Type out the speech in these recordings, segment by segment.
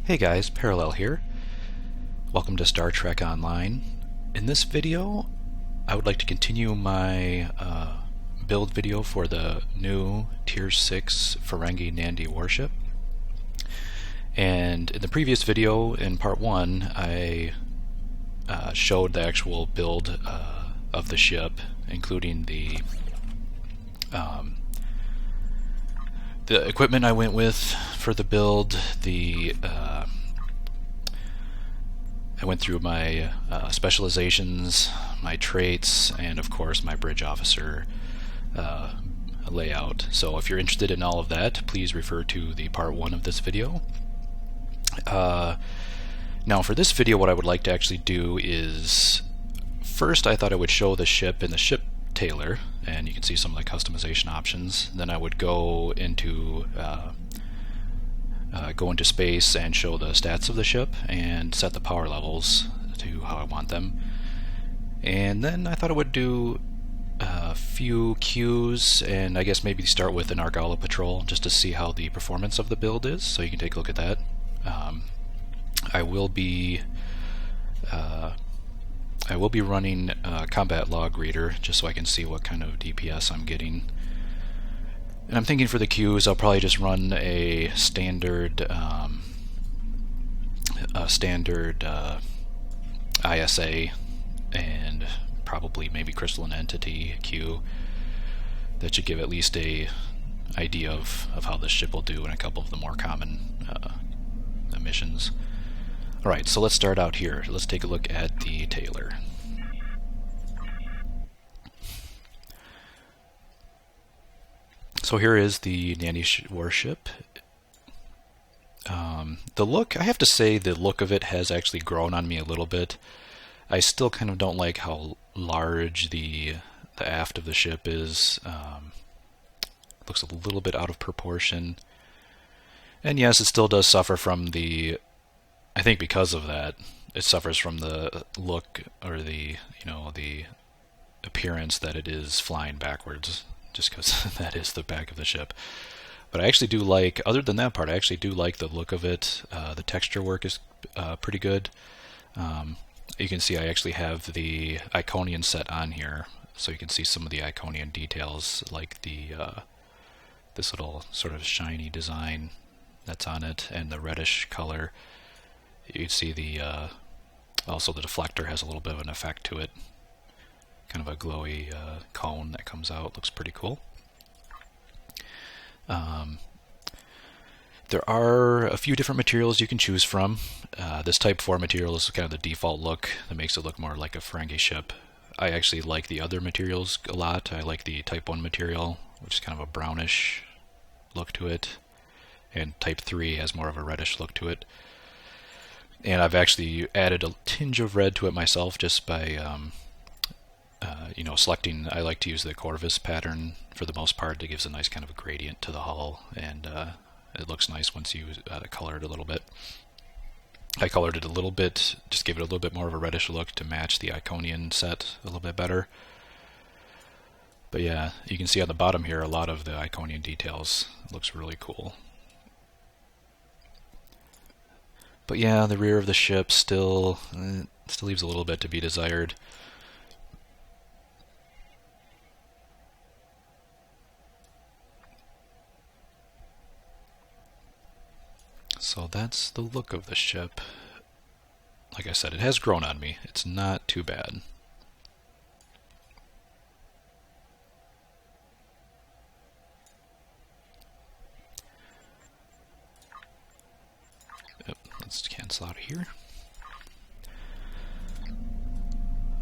Hey guys, Parallel here. Welcome to Star Trek Online. In this video, I would like to continue my build video for the new Tier 6 Ferengi Nandi Warship. And in the previous video, in part 1, I showed the actual build of the ship, including the equipment I went with for the build. I went through my specializations, my traits, and of course my bridge officer layout. So if you're interested in all of that, please refer to the part 1 of this video. Now for this video, what I would like to actually do is, first I thought I would show the ship in the ship tailor, and you can see some of the customization options. Then I would go into space and show the stats of the ship and set the power levels to how I want them. And then I thought I would do a few cues, and I guess maybe start with an Argala Patrol just to see how the performance of the build is, so you can take a look at that. I will be running a combat log reader just so I can see what kind of DPS I'm getting. And I'm thinking for the queues, I'll probably just run a standard ISA and probably maybe Crystalline Entity queue. That should give at least a idea of how this ship will do in a couple of the more common missions. Alright, so let's start out here. Let's take a look at the tailor. So here is the Nandi Warship. The look, I have to say the look of it has actually grown on me a little bit. I still kind of don't like how large the aft of the ship is. It looks a little bit out of proportion. And yes, it still does suffer from I think because of that, it suffers from the look or the appearance that it is flying backwards, just because that is the back of the ship. But I actually do like, other than that part, I actually do like the look of it. The texture work is pretty good. You can see I actually have the Iconian set on here, so you can see some of the Iconian details, like this little sort of shiny design that's on it, and the reddish color. You can see also the deflector has a little bit of an effect to it. Kind of a glowy cone that comes out. Looks pretty cool. There are a few different materials you can choose from. This Type 4 material is kind of the default look that makes it look more like a Ferengi ship. I actually like the other materials a lot. I like the Type 1 material, which is kind of a brownish look to it, and Type 3 has more of a reddish look to it. And I've actually added a tinge of red to it myself just by selecting. I like to use the Corvus pattern for the most part. It gives a nice kind of a gradient to the hull, and it looks nice once you color it a little bit. I colored it a little bit, just give it a little bit more of a reddish look to match the Iconian set a little bit better. But yeah, you can see on the bottom here a lot of the Iconian details. It looks really cool. But yeah, the rear of the ship still leaves a little bit to be desired. So that's the look of the ship. Like I said, it has grown on me. It's not too bad. Yep, let's cancel out of here.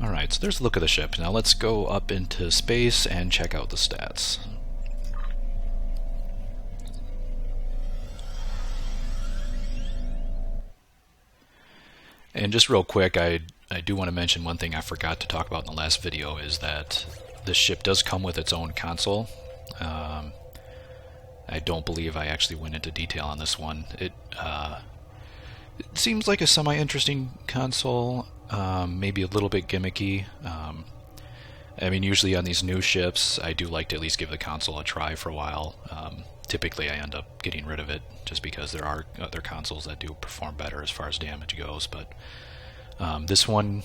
Alright, so there's the look of the ship. Now let's go up into space and check out the stats. And just real quick, I do want to mention one thing I forgot to talk about in the last video, is that this ship does come with its own console. I don't believe I actually went into detail on this one. It seems like a semi-interesting console, maybe a little bit gimmicky. I mean, usually on these new ships, I do like to at least give the console a try for a while. Typically, I end up getting rid of it just because there are other consoles that do perform better as far as damage goes. But this one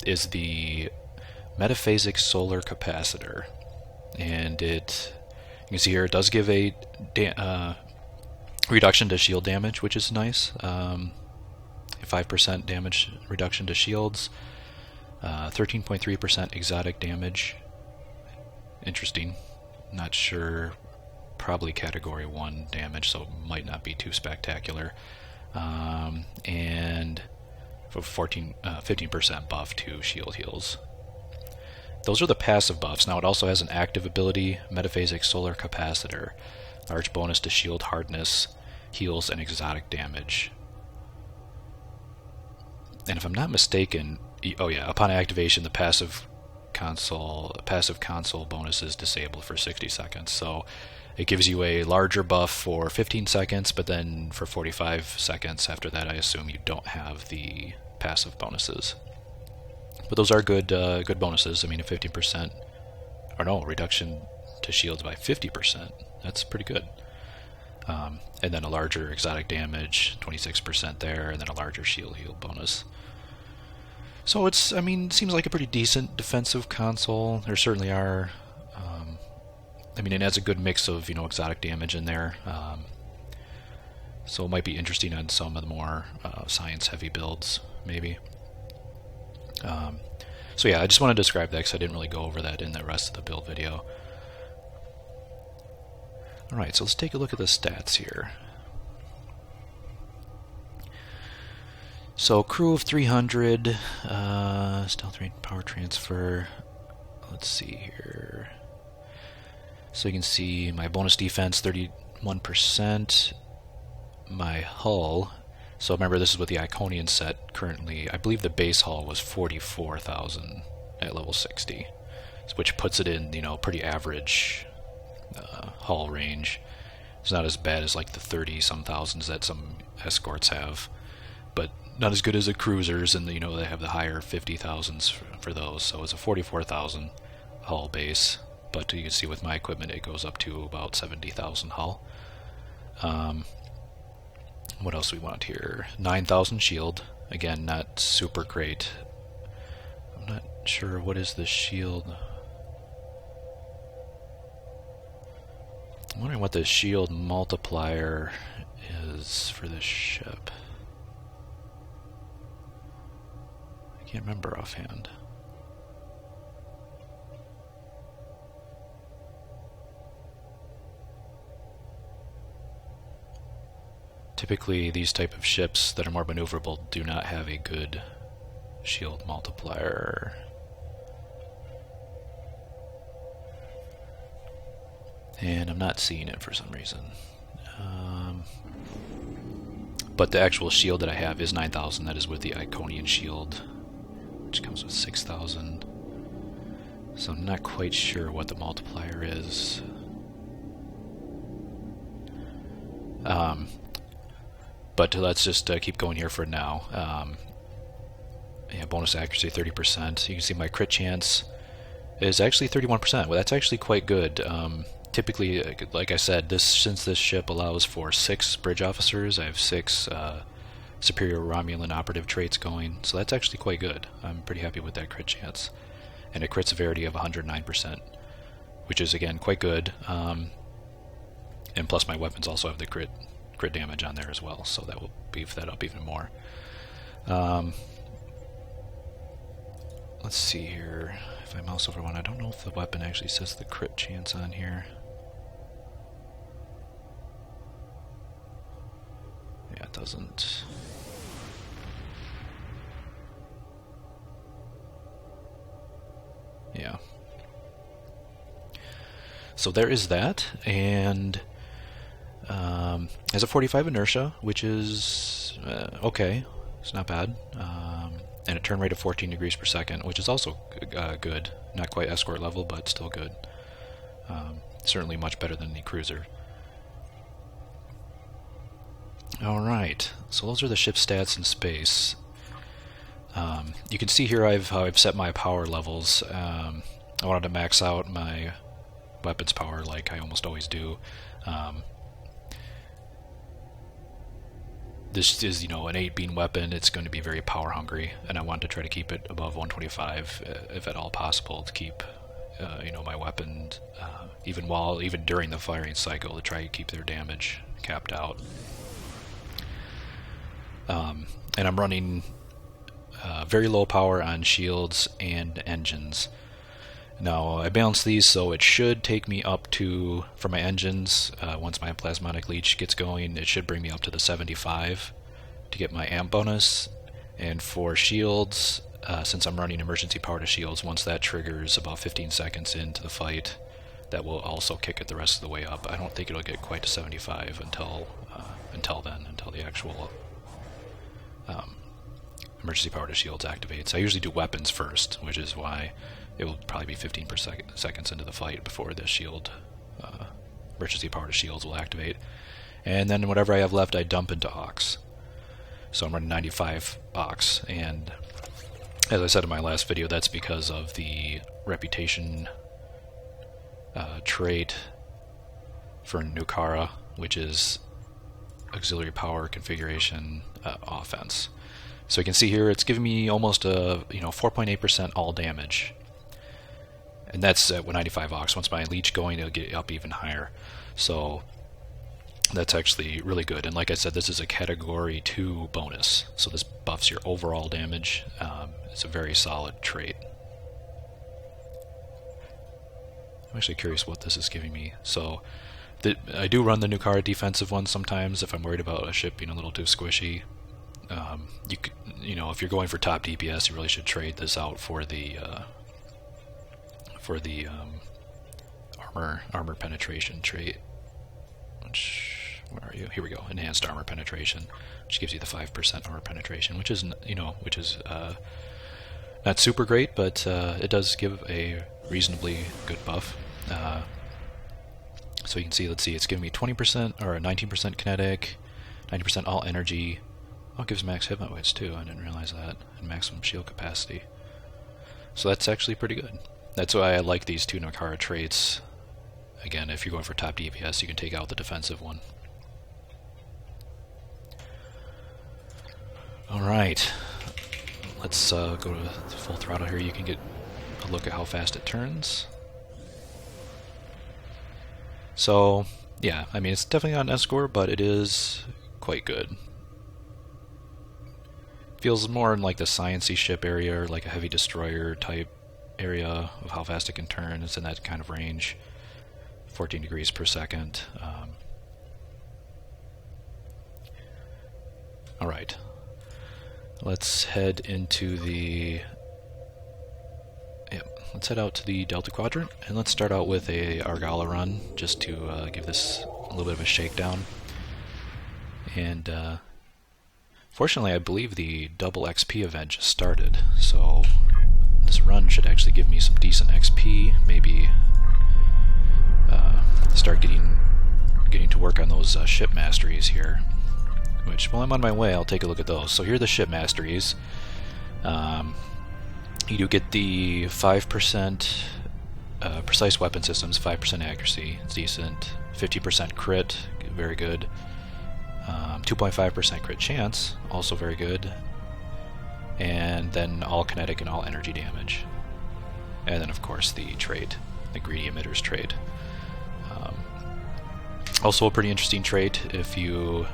is the Metaphasic Solar Capacitor, and you can see here it does give a reduction to shield damage, which is nice. A 5% damage reduction to shields. 13.3% exotic damage. Interesting. Not sure. Probably category 1 damage, so might not be too spectacular. And for 15% buff to shield heals. Those are the passive buffs. Now it also has an active ability, Metaphasic Solar Capacitor. Large bonus to shield hardness, heals, and exotic damage. And if I'm not mistaken, oh yeah, upon activation, the passive console bonus is disabled for 60 seconds. So it gives you a larger buff for 15 seconds, but then for 45 seconds after that, I assume you don't have the passive bonuses. But those are good bonuses. I mean, a 15%, or no, reduction to shields by 50%. That's pretty good. And then a larger exotic damage, 26% there, and then a larger shield heal bonus. So it's, I mean, seems like a pretty decent defensive console. There certainly are, I mean, it has a good mix of, exotic damage in there. So it might be interesting on some of the more science-heavy builds, maybe. So yeah, I just want to describe that because I didn't really go over that in the rest of the build video. Alright, so let's take a look at the stats here. So crew of 300, stealth rate, power transfer. Let's see here. So you can see my bonus defense 31%. My hull. So remember, this is with the Iconian set currently. I believe the base hull was 44,000 at level 60, which puts it in pretty average hull range. It's not as bad as like the 30-some thousands that some escorts have, but not as good as the cruisers, and they have the higher 50,000s for those. So it's a 44,000 hull base, but you can see with my equipment it goes up to about 70,000 hull. What else do we want here? 9,000 shield. Again, not super great. I'm not sure what is the shield. I'm wondering what the shield multiplier is for this ship. I can't remember offhand. Typically, these type of ships that are more maneuverable do not have a good shield multiplier. And I'm not seeing it for some reason. But the actual shield that I have is 9,000. That is with the Iconian shield, which comes with 6,000. So I'm not quite sure what the multiplier is. But let's just keep going here for now. Yeah, bonus accuracy 30%. You can see my crit chance is actually 31%. Well, that's actually quite good. Typically, like I said, since this ship allows for 6 bridge officers, I have 6 superior Romulan operative traits going, so that's actually quite good. I'm pretty happy with that crit chance. And a crit severity of 109%, which is, again, quite good. And plus my weapons also have the crit damage on there as well, so that will beef that up even more. Let's see here. If I mouse over one, I don't know if the weapon actually says the crit chance on here. Yeah, it doesn't. Yeah. So there is that, and has a 45 inertia, which is okay. It's not bad. And a turn rate of 14 degrees per second, which is also good. Not quite escort level, but still good. Certainly much better than the cruiser. Alright, so those are the ship stats in space. You can see here how I've set my power levels. I wanted to max out my weapons power like I almost always do. This is, you know, an 8-beam weapon. It's going to be very power hungry, and I want to try to keep it above 125 if at all possible, to keep you know, my weapon even during the firing cycle, to try to keep their damage capped out. And I'm running very low power on shields and engines. Now I balance these so it should take me up to, for my engines, once my plasmonic leech gets going, it should bring me up to the 75 to get my amp bonus. And for shields, since I'm running emergency power to shields, once that triggers about 15 seconds into the fight, that will also kick it the rest of the way up. I don't think it'll get quite to 75 until the actual emergency power to shields activates. I usually do weapons first, which is why it will probably be 15 seconds into the fight before the shield, emergency power to shields will activate. And then whatever I have left, I dump into aux. So I'm running 95 aux, and as I said in my last video, that's because of the reputation trait for Nukara, which is auxiliary power configuration offense. So you can see here it's giving me almost a 4.8% all damage, and that's at 95 aux. Once my leech going, it'll get up even higher. So that's actually really good. And like I said, this is a category 2 bonus, so this buffs your overall damage. It's a very solid trait. I'm actually curious what this is giving me. So I do run the Nukara defensive one sometimes if I'm worried about a ship being a little too squishy. You know, if you're going for top DPS, you really should trade this out for the armor penetration trait. Where are you? Here we go. Enhanced armor penetration, which gives you the 5% armor penetration, which is not super great, but it does give a reasonably good buff. So you can see, let's see, it's giving me 20% or 19% kinetic, 90% all energy. Oh, it gives max hit points too. I didn't realize that, and maximum shield capacity. So that's actually pretty good. That's why I like these two Nukara traits. Again, if you're going for top DPS, you can take out the defensive one. Alright, let's go to full throttle here. You can get a look at how fast it turns. So, yeah, I mean, it's definitely not an S-score, but it is quite good. Feels more in like the sciencey ship area, or like a heavy destroyer type area of how fast it can turn. It's in that kind of range. 14 degrees per second. Alright. Let's head into the... let's head out to the Delta Quadrant, and let's start out with a Argala run, just to give this a little bit of a shakedown. And fortunately, I believe the double XP event just started, so this run should actually give me some decent XP, maybe start getting to work on those ship masteries here, which, while I'm on my way, I'll take a look at those. So here are the ship masteries. You do get the 5% precise weapon systems, 5% accuracy, it's decent, 50% crit, very good, 2.5% crit chance, also very good, and then all kinetic and all energy damage. And then of course the trait, the greedy emitters trait. Also a pretty interesting trait, if you...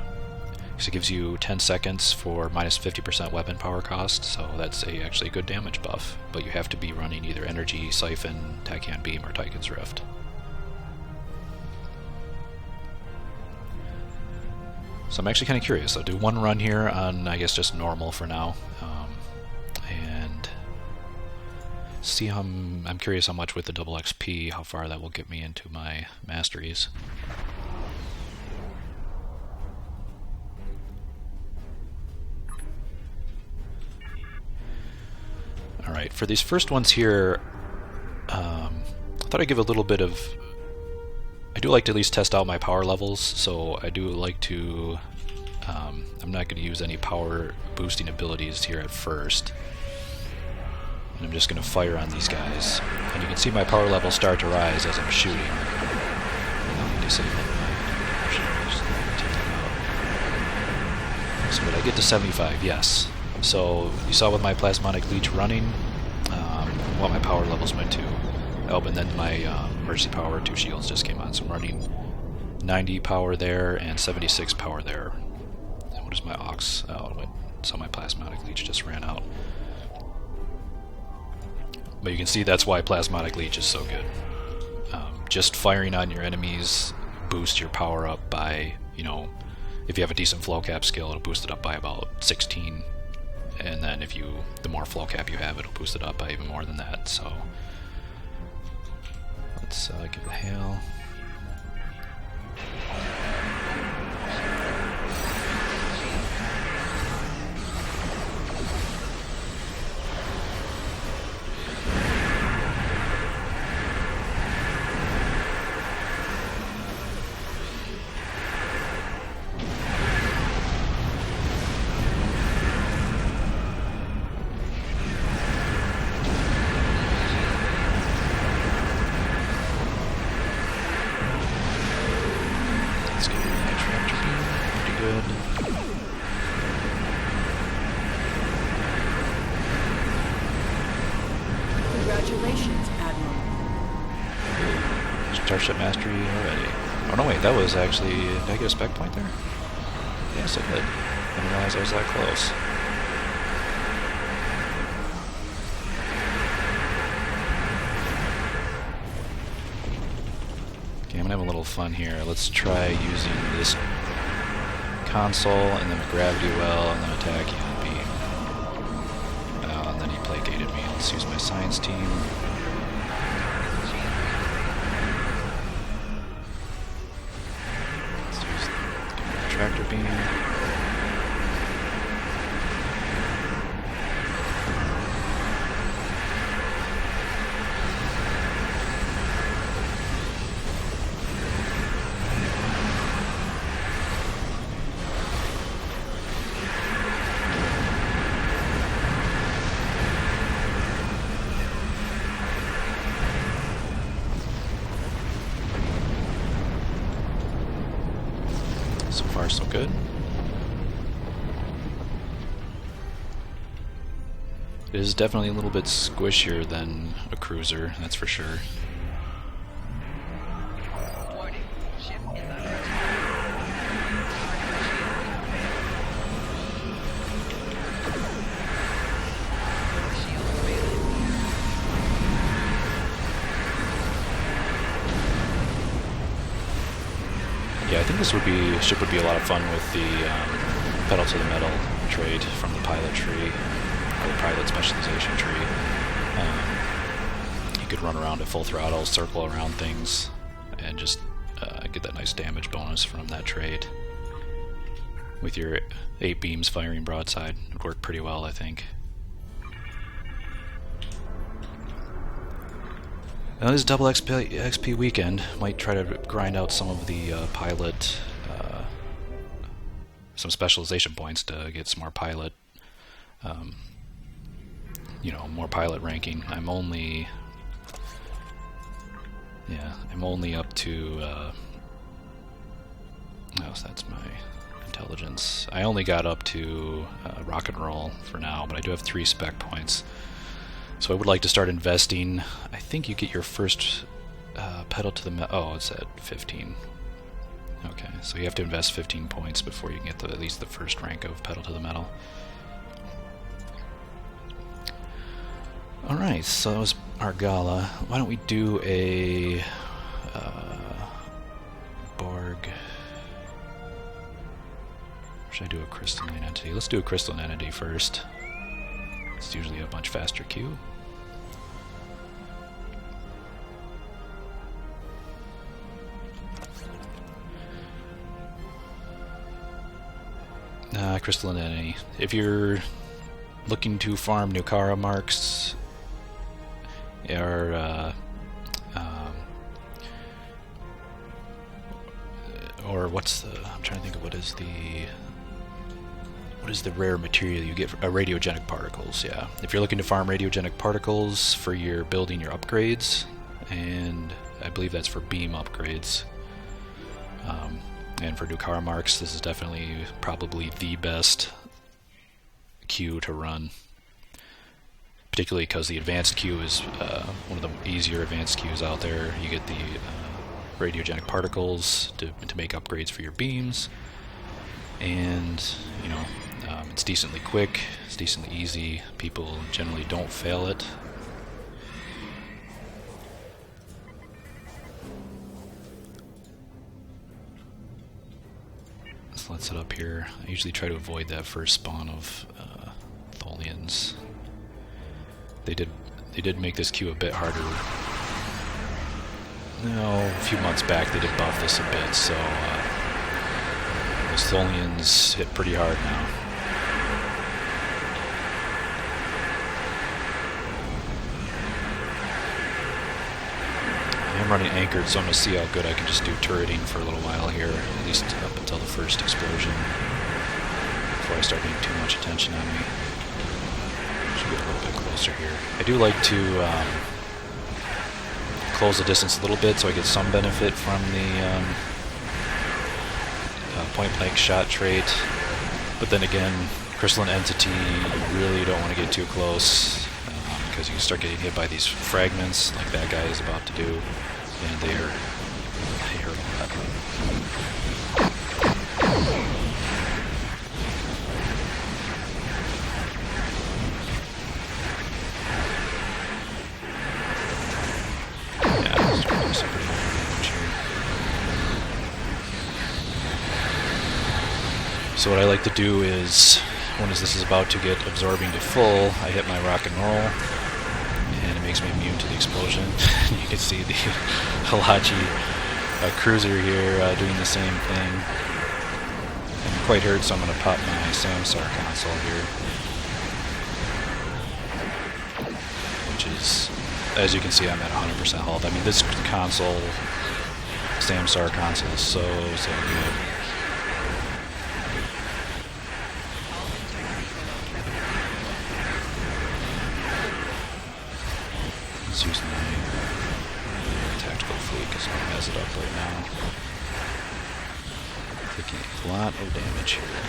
So it gives you 10 seconds for minus 50% weapon power cost, so that's actually a good damage buff. But you have to be running either Energy, Siphon, Tachyon Beam, or Tychon's Rift. So I'm actually kind of curious. I'll do one run here on, I guess, just normal for now. And see how... I'm curious how much with the double XP, how far that will get me into my masteries. Alright, for these first ones here, I thought I'd give a little bit of... I do like to at least test out my power levels, so I do like to... I'm not going to use any power boosting abilities here at first. And I'm just going to fire on these guys. And you can see my power level start to rise as I'm shooting. Let me disable my take that out. So did I get to 75? Yes. So you saw with my Plasmonic Leech running what my power levels went to. Oh, and then my emergency power 2 shields just came on. So I'm running 90 power there and 76 power there. And what is my aux? Oh, it went, so my Plasmonic Leech just ran out. But you can see that's why Plasmonic Leech is so good. Just firing on your enemies boosts your power up by, you know, if you have a decent flow cap skill, it'll boost it up by about 16. And then if you, the more flow cap you have, it'll boost it up by even more than that. So let's give it a hail. Congratulations, Admiral. Starship Mastery already. Oh no, wait, that was actually... Did I get a spec point there? Yes, I did. I didn't realize I was that close. Okay, I'm gonna have a little fun here. Let's try using this console and then a gravity well and then attack and beam. And then he placated me. Let's use my science team. Let's use the tractor beam. So far, so good. It is definitely a little bit squishier than a cruiser, that's for sure. Warning. Ship is under attack. Shield failing. Yeah, I think this ship would be a lot of fun with the pedal to the metal trait from the pilot tree, or the pilot specialization tree. You could run around at full throttle, circle around things, and just get that nice damage bonus from that trait. With your 8 beams firing broadside, it would work pretty well, I think. Now this is double XP weekend. Might try to grind out some of the pilot, some specialization points to get some more pilot, you know, more pilot ranking. I'm only up to, oh, so that's my intelligence. I only got up to rock and roll for now, but I do have 3 spec points. So I would like to start investing. I think you get your first pedal to the metal. Oh, it's at 15. Okay, so you have to invest 15 points before you can get at least the first rank of pedal to the metal. Alright, so that was Argala. Why don't we do a Borg... Or should I do a Crystalline Entity? Let's do a Crystalline Entity first. It's usually a much faster queue. Crystalline Entity. If you're looking to farm Nukara marks, or what's the... I'm trying to think of what what is the rare material you get? Radiogenic particles, yeah. If you're looking to farm radiogenic particles for your building your upgrades, and I believe that's for beam upgrades, and for Nukara marks, this is definitely probably the best queue to run. Particularly because the advanced queue is one of the easier advanced queues out there. You get the radiogenic particles to make upgrades for your beams, and you know, it's decently quick, it's decently easy. People generally don't fail it. So let's set up here. I usually try to avoid that first spawn of Tholians. They did make this queue a bit harder. No, a few months back they did buff this a bit, so those Tholians hit pretty hard now. I'm running anchored, so I'm going to see how good I can just do turreting for a little while here, at least up until the first explosion, before I start getting too much attention on me. Should get a little bit closer here. I do like to close the distance a little bit so I get some benefit from the point-blank shot trait, but then again, Crystalline Entity, you really don't want to get too close, because you can start getting hit by these fragments like that guy is about to do, and they hurt a lot. Yeah, this is going to do some pretty good damage here. So what I like to do is, when this is about to get absorbing to full, I hit my rock and roll, and it makes me immune to the explosion. You can see the Halachi cruiser here doing the same thing. I'm quite hurt, so I'm going to pop my Samsar console here, which is, as you can see, I'm at 100% health. I mean, this console, Samsar console, is so good. Let's use my tactical fleet because I'll mess it up right now. Taking a lot of damage here.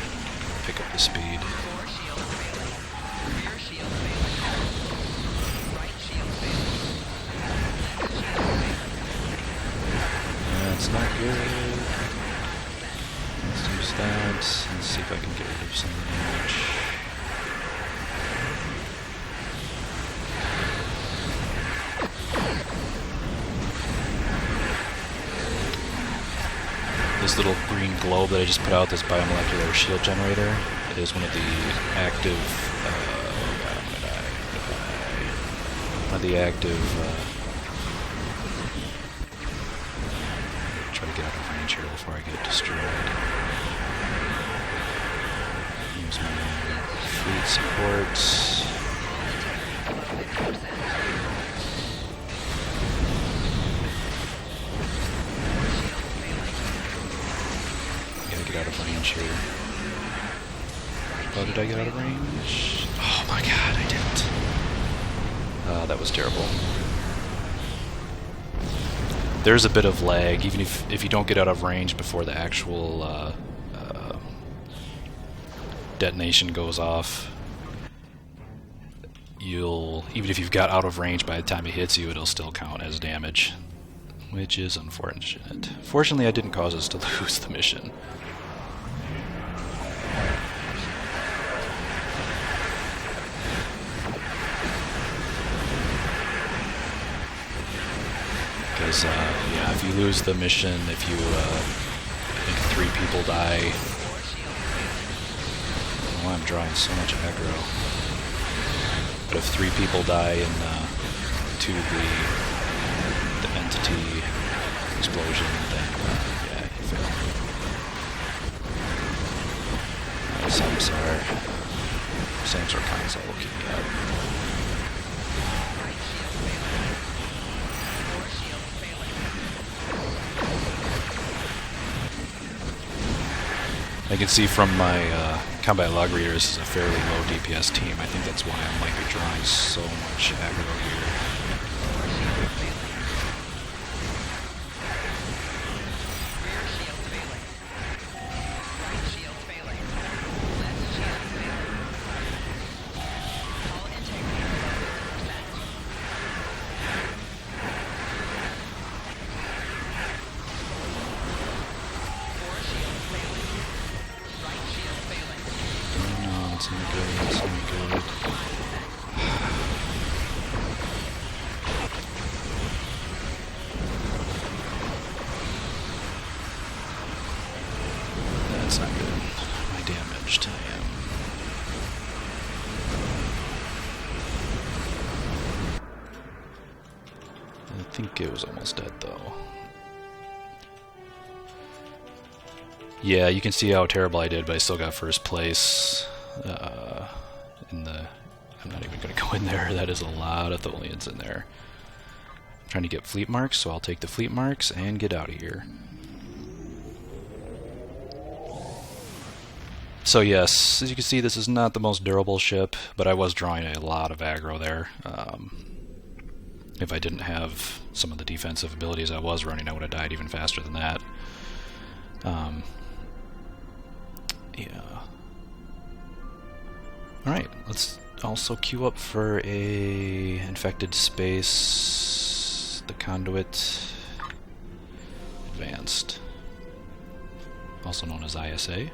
Pick up the speed. Core shield failing. Rear shield failing. Right shield failing. Left shield failing. That's not good. Let's use that. Let's see if I can get rid of some of the damage. This little green globe that I just put out, this biomolecular shield generator, is one of the active, try to get out of range here before I get destroyed. Use my fleet support. Out of range here. Oh, did I get out of range? Oh my god, I didn't. That was terrible. There's a bit of lag, even if you don't get out of range before the actual detonation goes off. Even if you've got out of range by the time it hits you, it'll still count as damage, which is unfortunate. Fortunately, I didn't cause us to lose the mission. Because, yeah, if you lose the mission, if you, I think 3 people die. I don't know why I'm drawing so much aggro. But if 3 people die to the entity explosion, then, yeah, you fail. Samsar console will keep me up. I can see from my Combat Log Readers is a fairly low DPS team. I think that's why I might be drawing so much aggro here. Core shield failing. Rear shield failing. Right shield failing. Left shield failing. Hull integrity below 50%. Core shield failing. Right shield failing. No, it's not good. It's not good. That's not good. Am I damaged? I am. I think it was almost dead though. Yeah, you can see how terrible I did, but I still got first place in the... I'm not even going to go in there. That is a lot of Tholians in there. I'm trying to get fleet marks, so I'll take the fleet marks and get out of here. So yes, as you can see, this is not the most durable ship, but I was drawing a lot of aggro there. If I didn't have some of the defensive abilities I was running, I would have died even faster than that. Yeah. Alright, let's also queue up for a infected space, the conduit advanced, also known as ISA.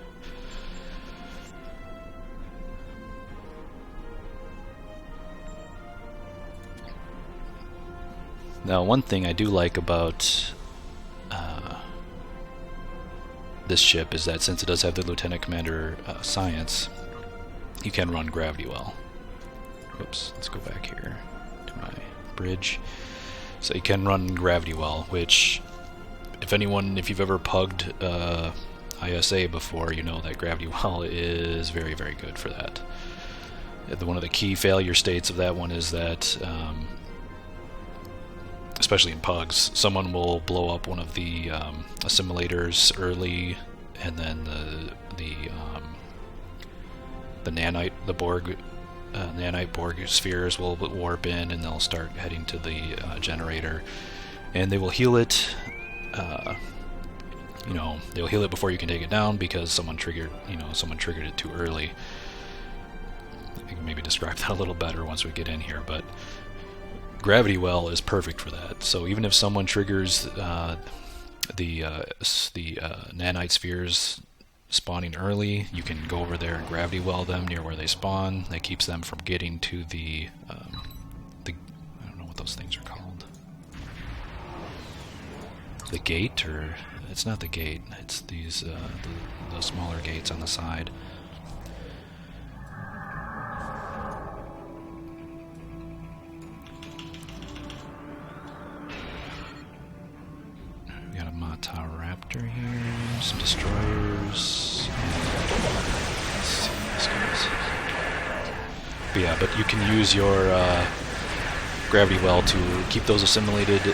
Now, one thing I do like about this ship is that since it does have the Lieutenant Commander science, you can run gravity well. Oops, let's go back here to my bridge. So you can run gravity well, which, if you've ever pugged ISA before, you know that gravity well is very, very good for that. One of the key failure states of that one is that especially in pugs, someone will blow up one of the assimilators early, and then the nanite, the Borg, nanite Borg spheres will warp in, and they'll start heading to the generator, and they will heal it. They'll heal it before you can take it down because someone triggered it too early. I can maybe describe that a little better once we get in here, but gravity well is perfect for that. So even if someone triggers the nanite spheres spawning early, you can go over there and gravity well them near where they spawn. That keeps them from getting to the I don't know what those things are called. The gate, or it's not the gate. It's these the smaller gates on the side. We got a Mata Raptor here, some destroyers. Let's see how this goes. But yeah, but you can use your gravity well to keep those assimilated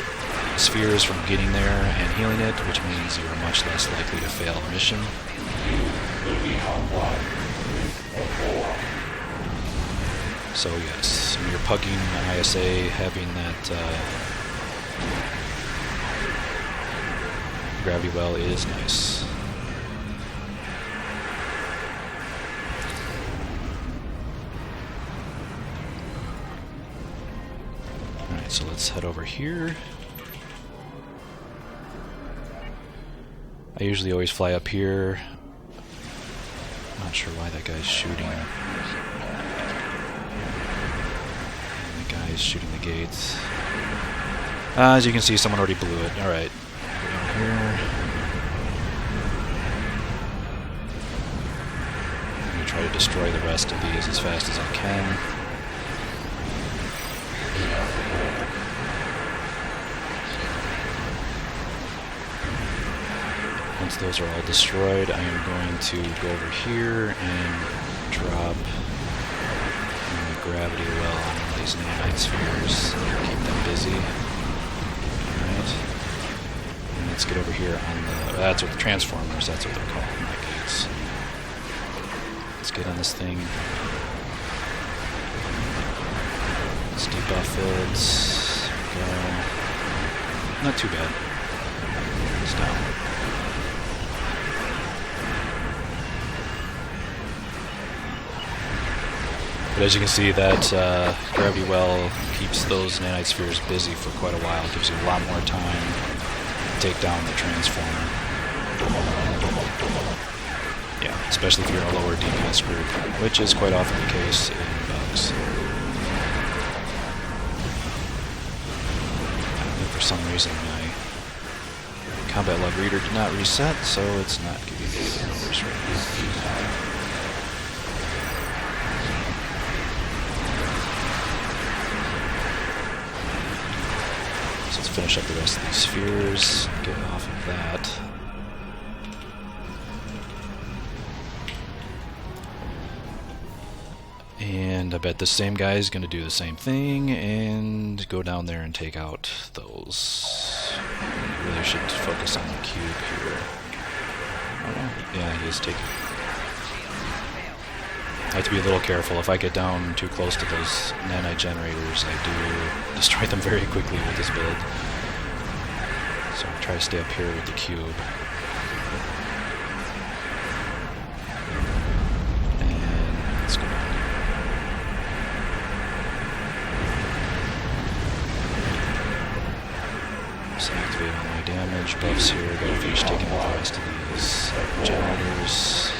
spheres from getting there and healing it, which means you're much less likely to fail a mission. So yes, when you're pugging an ISA, having that gravity well is nice. Alright, so let's head over here. I usually always fly up here. Not sure why that guy's shooting. And the guy's shooting the gates. As you can see, someone already blew it. Alright. Down here. I'm going to try to destroy the rest of these as fast as I can. Once those are all destroyed, I am going to go over here and drop my gravity well on one of these nanite spheres. Keep them busy. Alright. And let's get over here on the... that's what the transformers, that's what they're called, not gates. Let's Let's get on this thing. Let's debuff it. Go. Not too bad. It's down. But as you can see, that gravity well keeps those nanite spheres busy for quite a while. It gives you a lot more time to take down the transformer. Yeah, especially if you're in a lower DPS group, which is quite often the case in bugs. And for some reason, my combat log reader did not reset, so it's not giving me the numbers right now. Let's finish up the rest of these spheres, get off of that. And I bet the same guy is going to do the same thing and go down there and take out those. Really should focus on the cube here. Oh no, yeah, he is taking. I have to be a little careful. If I get down too close to those nanite generators, I do destroy them very quickly with this build. So I try to stay up here with the cube. And let's go down here. Just activate all my damage buffs here. Gotta finish taking out the rest of these generators.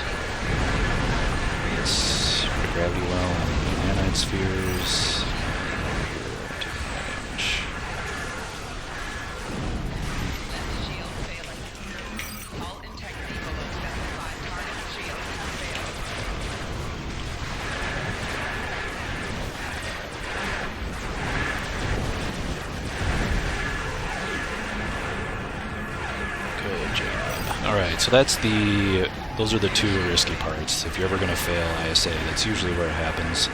Let's put a gravity well on the nanite spheres. Take more damage. Shield failing. All integrity below specified target shield failed. Good job. Alright, so those are the two risky parts. If you're ever going to fail ISA, that's usually where it happens.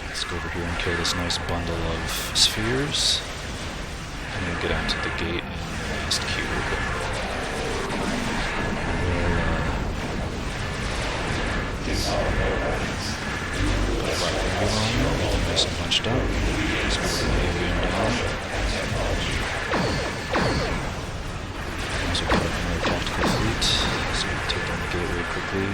Let's go over here and kill this nice bundle of spheres. And then get onto the gate and the last cube. We'll nice and bunched up. Let's move the alien down. Also put up another tactical fleet. So we'll take down the gateway quickly.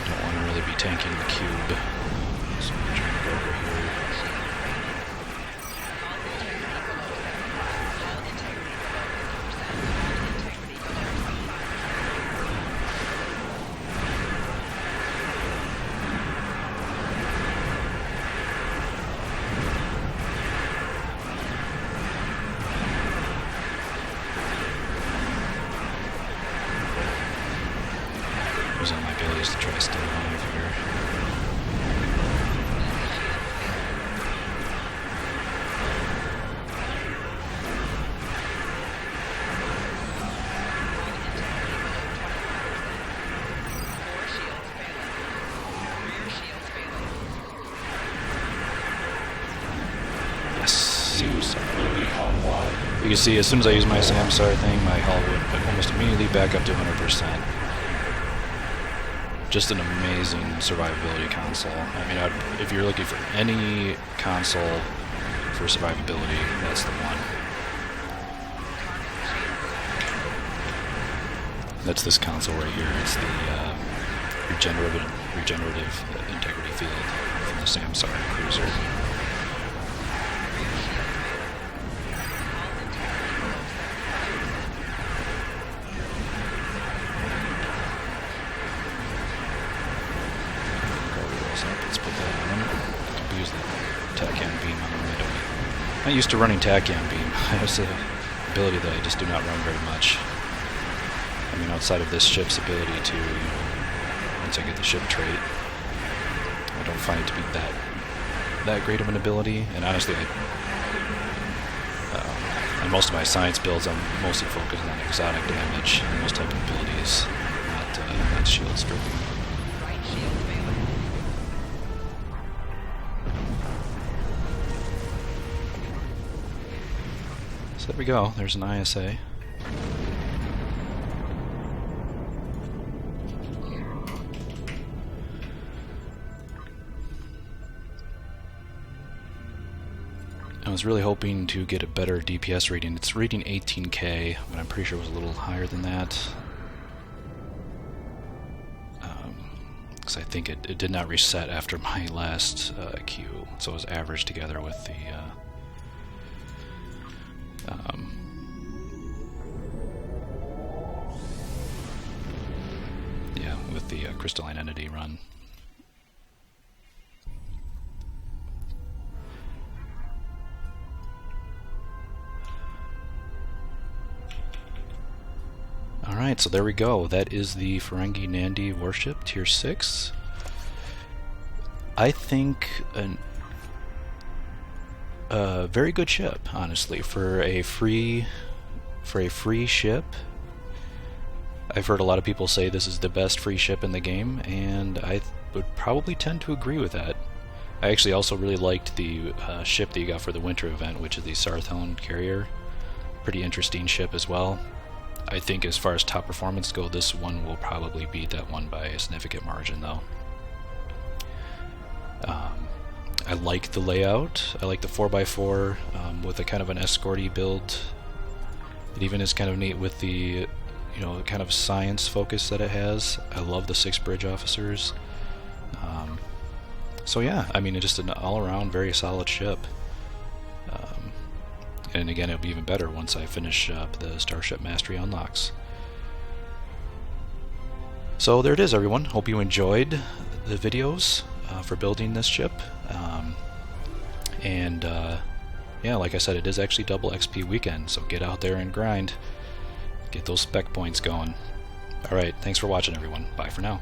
Don't want to really be tanking the cube. So I'm trying to go over here. Using my abilities to try to stay alive here. Yes, you can see as soon as I use my Samsar thing, my hull would almost immediately back up to 100%. Just an amazing survivability console. I mean, if you're looking for any console for survivability, that's the one. That's this console right here. It's the regenerative integrity field from the Samsar cruiser. Let's put that on. I'll use the TACAM beam on the window. I'm not used to running TACAM beam. It's an ability that I just do not run very much. I mean, outside of this ship's ability to, once I get the ship trait, I don't find it to be that great of an ability. And honestly, And most of my science builds, I'm mostly focused on exotic damage and those type of abilities, not shield stripping. Right shield failing. So there we go, there's an ISA. I was really hoping to get a better DPS rating. It's rating 18k, but I'm pretty sure it was a little higher than that. Because I think it did not reset after my last queue, so it was averaged together with the Crystalline Entity run. Alright, so there we go. That is the Ferengi Nandi Warship Tier 6. I think a very good ship, honestly, for a free ship. I've heard a lot of people say this is the best free ship in the game, and I would probably tend to agree with that. I actually also really liked the ship that you got for the winter event, which is the Sarthon carrier. Pretty interesting ship as well. I think as far as top performance go, this one will probably beat that one by a significant margin, though. I like the layout. I like the 4x4 with a kind of an escorty build. It even is kind of neat with the kind of science focus that it has. I love the 6 bridge officers. So yeah, I mean, it's just an all-around very solid ship. And again, it'll be even better once I finish up the Starship Mastery unlocks. So there it is, everyone. Hope you enjoyed the videos for building this ship. Yeah, like I said, it is actually double XP weekend, so get out there and grind. Get those spec points going. Alright, thanks for watching, everyone. Bye for now.